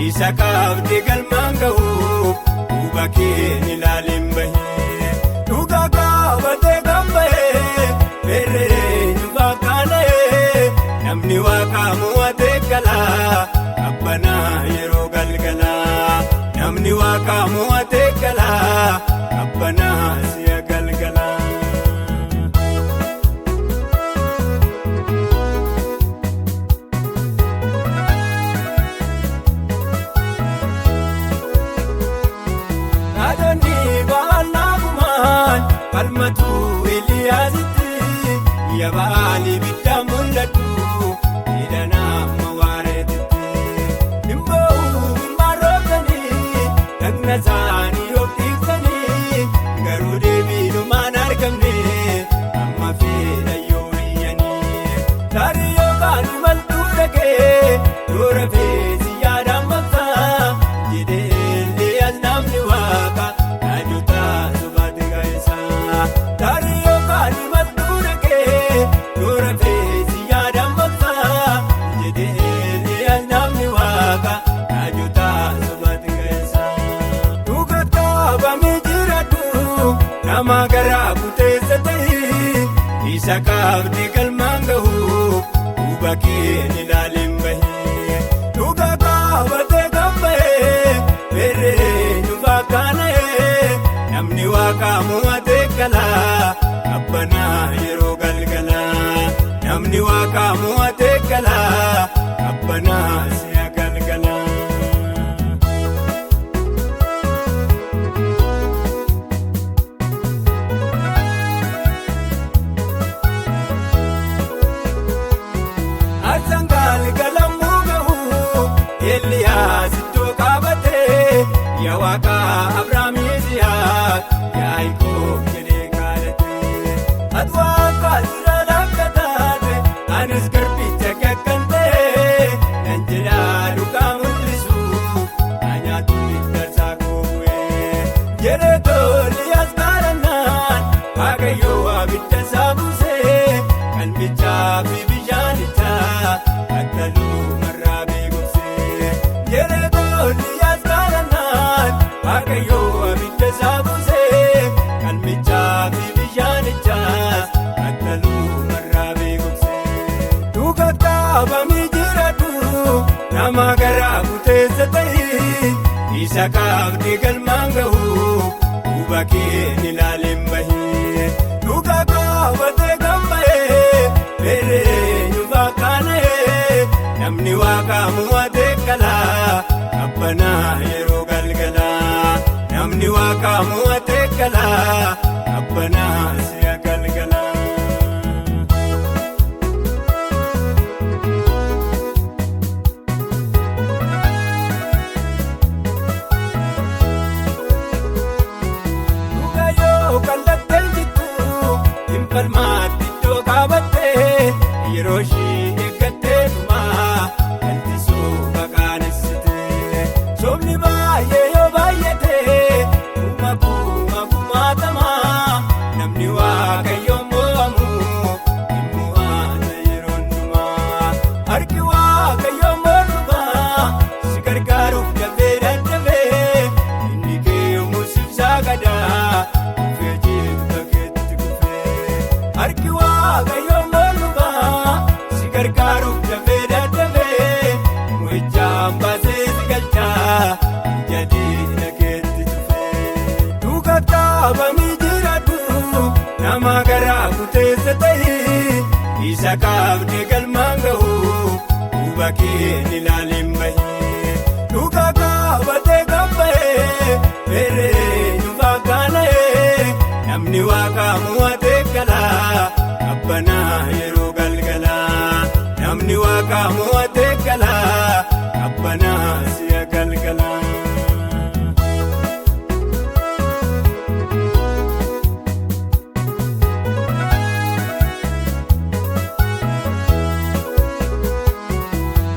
isa qabdee galmaan ga'uuf duuba keen ilaaleen bahee dhugaa qabatee kan bahee beerreen fakkaanee namni waaqaa mo'atee galaa qabbanaa yeroo galgalaa namni waaqaa mo'atee galaa qabbanaa si'a galgalaa. Falmatu Eliyaasitti yaabaalii biddaan mul'atu hidhanaa waareetitti dhimboo marrootanii dhagna isaanii of dhiiksanii garuu deebiinumaan argamne amma fedha yoo iyyanii tarii yookaan imaltuu dhagee yoo rafeesi yaadaan maqsaa jedhee Eliyaas namni waaqa raajotaa sobaate gaa'eessaa. Tarii yookaan imaltuu dhagee yoo rafeesi yaadaan maqsaa jedhee Eliyaas namni waaqa raajotaa sobaate gaa'eessaa. Dhugaa qabamee jiraatu nama garaa kuteessa ta'e isa qabdee galmaan ga'uuf duuba keen ilaaleen bahee dhugaa qabatee kan bahee beerreen fakkaanee namni waaqaa mo'atee galaa qabbanaa yeroo galgalaa namni waaqaa mo'atee galaa qabbanaa si'a galgalaa. Arsaan galgalamuu ga'u Eliyaas iddoo qabatee yaa waaqaa Abrahaam Yisihaaq Yaaqoob jedhee kadhatee ati waaqa Israa'el akka taate anis garbicha kan ta'e nan jedhaa dhugaa mul'isuuf na nyaatu darsaa koo bu'ee jedhee Eliyaas kadhannaan Waaqayyoo abidda isaa buusee qalbichaa fi bishaanichaa akka lumarraa beekumsee jedhee Eliyaas kadhannaan Waaqayyoo abidda isaa buusee qalbichaa fi bishaanichaas akka lumarraa beekumsee dhugaa qabamee jiraatu nama garaa kuteessa ta'e isa qabdee galmaan ga'uuf duuba keen ilaaleen bahee dhugaa qabatee kan bahee beerreen fakkaanee namni waaqaa mo'atee galaa qabbanaa yeroo galgalaa namni waaqaa mo'atee galaa qabbanaa si'a galgalaa. Dhugaa yoo kallatteen jittu hin falmaatti iddoo qabattee yeroo ishii eeggattee dhumaa galtisuu baqaanessitee soomni baay'ee yoo baay'atee kumaatamaa namni waaqayyoon mo'amu hin mo'ata yeroo hundumaa harki waaqayyoon mormaa si gargaaruuf dafee daddafee inni kee yommuu sibsaa gadaa kufee jilba keetti kufee harki waaqayyoon mormaa si gargaaruuf dafee daddafee mo'ichaan baasee si galchaa ija diina keetti tufee dhugaa qabamee jiraatu nama garaa kuteessa ta'e isa qabdee galmaan ga'uuf duuba keen ilaaleen bahee dhugaa qabatee kan bahee beerreen fakkaanee namni waaqaa mo'atee galaa qabbanaa yeroo galgalaa namni waaqaa mo'atee galaa qabbanaa si'a galgalaa.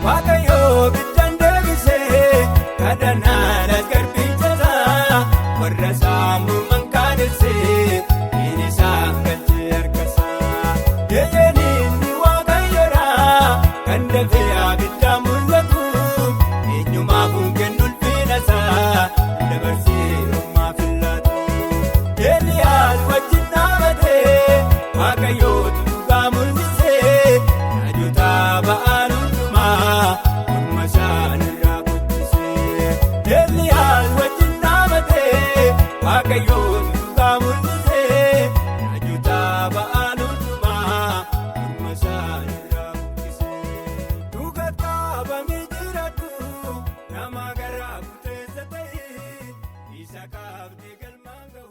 Waaqayyoo waaqayyoon duukaa mul'isee raajota ba'aan hundumaa morma isaanirraa buqqisee duukaa qaabamee jiraatu nama garaa kuteessa ta'e isa kaafte galmaan ga'u.